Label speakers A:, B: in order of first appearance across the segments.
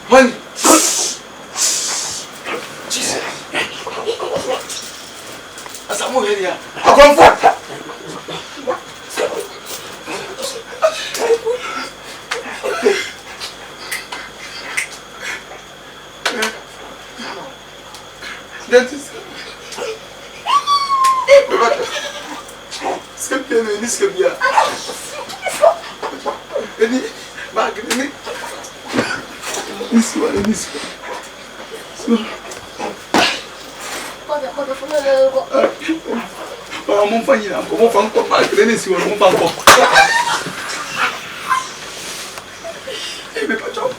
A: When Jesus. As I'm over here, I come for. That is. This could be a any bag in it. This one, this one. I'm on fire. I'm on fire. This one, I'm on fire. Hey, patch up.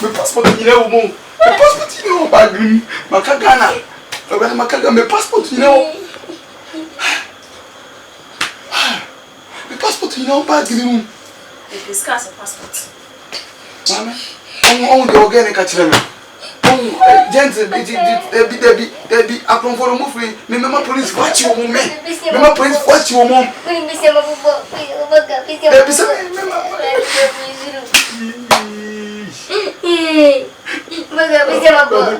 A: Me passport il est au monde. Me passport il est au bagri. Makagana. Regarde Makaga, me passport il est au. Me passport il est au bagri.
B: Discuss passport.
A: Maman, on doit organiser quatre ans. Debbie, après on va le montrer. Mais même la police voiture au moment. Même la police voiture au moment.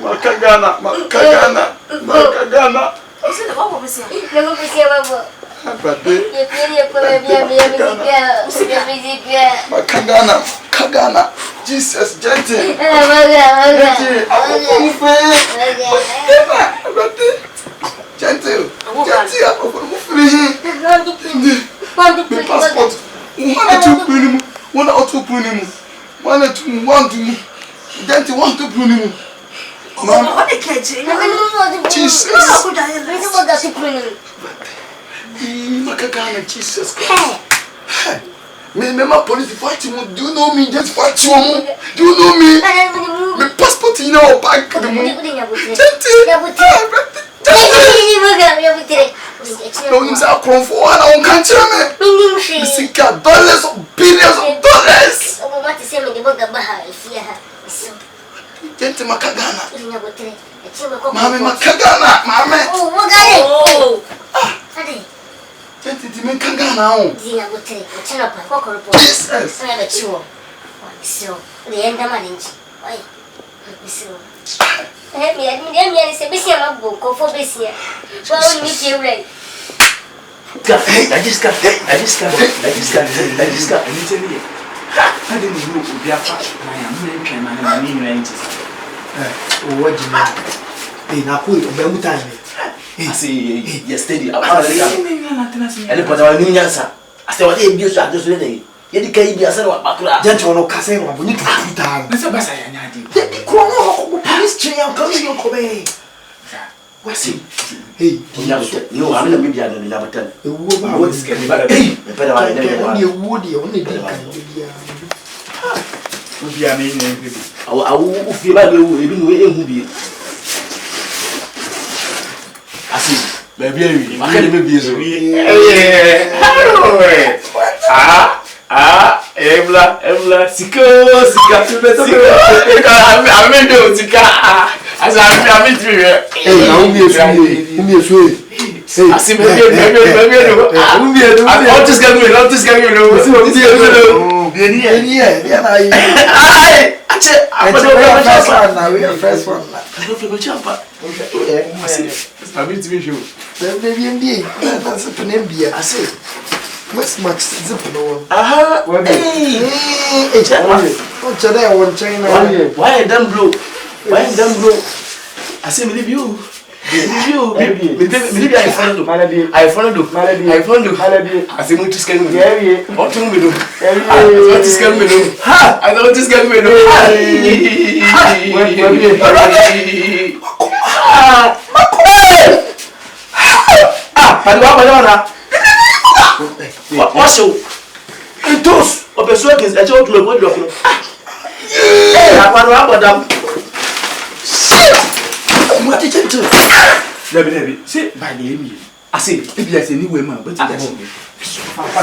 A: Makagana. Makagana. Jesus, gentle. Gentle. Passport. One to Bruno. Mama, Jesus. Makagana, Jesus Christ. Me my police fight you. Do you know me? Just fight you. Do you know me? My passport in our bag. No, you say come for one on country me. You see dollars of billions of dollars. Gente Makagana. Mama Makagana, mama. Oh. Gente di Makagana o. Jesus. I just got. I didn't know we are fast. I am making my name. What do you mean? Hey, now who is time? I see. Yesterday, I put our new answer. I said, what you are just ready. You can't be a son of Bakura. Gentleman, Cassandra, we need to put down. Mr. Bassay, the Crown police chair coming your Kobe. What's it? Hey, you are not maybe I never tell you. What is getting better? Hey, better I never woody only. I mean, I will feel like you will even wait. I see, baby, I can't be busy. Emla, Sika. I mean, do Sika. As I'm in three. Hey, I'll be a sweet. I see, baby. I'll just get me. First one. I'm going to be sure. Baby, that's a penembia. I say, what's much zip no? Aha, hey, what's that one China? Why them blue? I say, believe you. Maybe I follow. I say, what is going on? What to do? What is going on? Ha! I know what is going on. What's your toast of the circus? I told you what you're doing. Hey, I'm What did you do? Let me say by the name. I say, if there's any woman, but I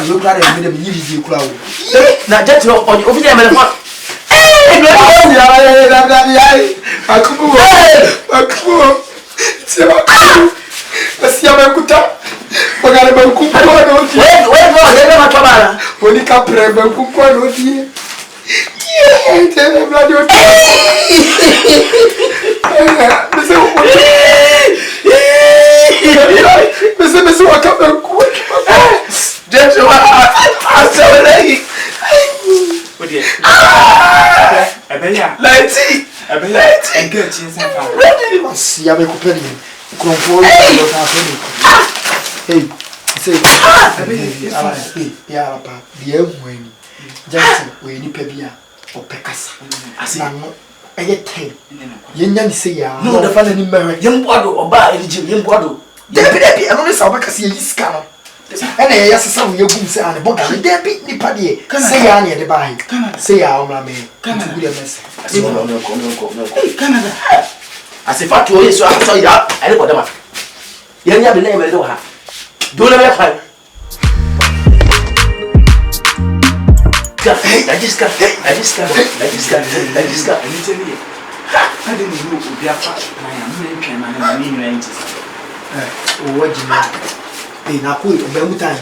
A: look at it with a music crowd. Now, that's your over there.
C: No, the family married. Young Wado or buy young Wado. Debbie, I'm only Sabacas, yes, can. And I asked some of your booms and a book. Debbie, Nippadi, say I near the buy. Say our mammy. Canada, Canada. As if I told you, so I saw you up. I don't know what you never name I don't have. Don't let me find. I just got.
A: I didn't know Oyaa. I am MTN what do you mean? Hey, now quit. About time.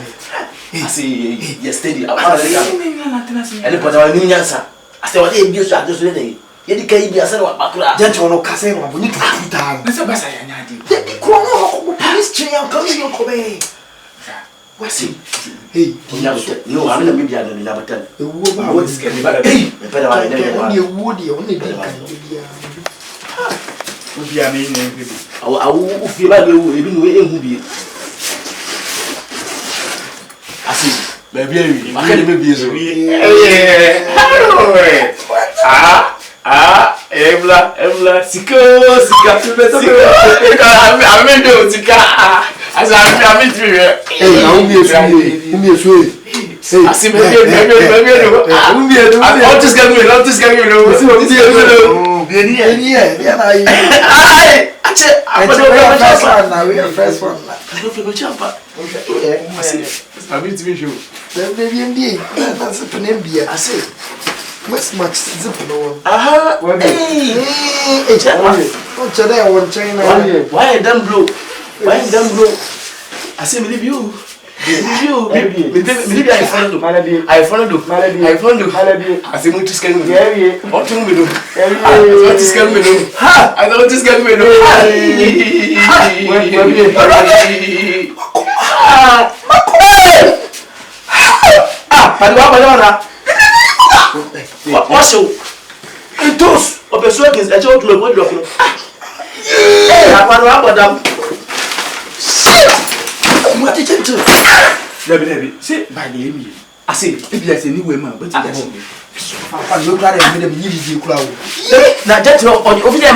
C: I see. Yesterday, I put our new answer. I said, what you are just ready. You can't be a son of Bakura.
A: Gentleman, Casino, we need to put down. That's a best I did. The chrono, police chain, coming your Kobe. What's it? Hey, you are going to be the number 10. The woman is getting better. Hey, woody only would be a meaning. I will feel like you will even wait. I see, baby, I can't be busy. Emla, Sika. I'm in the Sika. As I'm in the hey, I'll be a sweet. I see, baby. I'll just get me, I'll just get me. First one. I'm going to be sure. Baby, that's a penembia. I say, what's much zipper? Aha, why damn blue? Why damn blue? I say, believe you. Maybe I follow. I say, what is going on? What to do? What is going on? Ha! I don't just get me. What's your toast of the circus? I told you what you're what did you do? Let me say by the name. I say, if there's any woman, but I look at it with a music crowd. Now, that's your over there.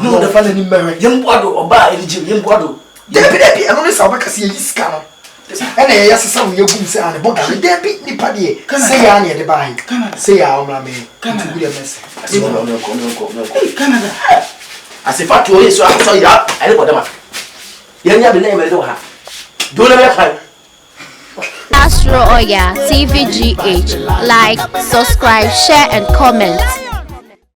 A: No, the family married. Young Wado or buy young Wado. Debbie, I'm only Sabacas, yes, can. And I asked some of your booms and a book. Debbie, Nippadi, say I near the buy. Say our mammy. Canada. As if I told you, so I saw you up. I don't know what you never name I don't have. Don't let me find.
D: Astro Oyaa TVGH. Like, subscribe, share, and comment.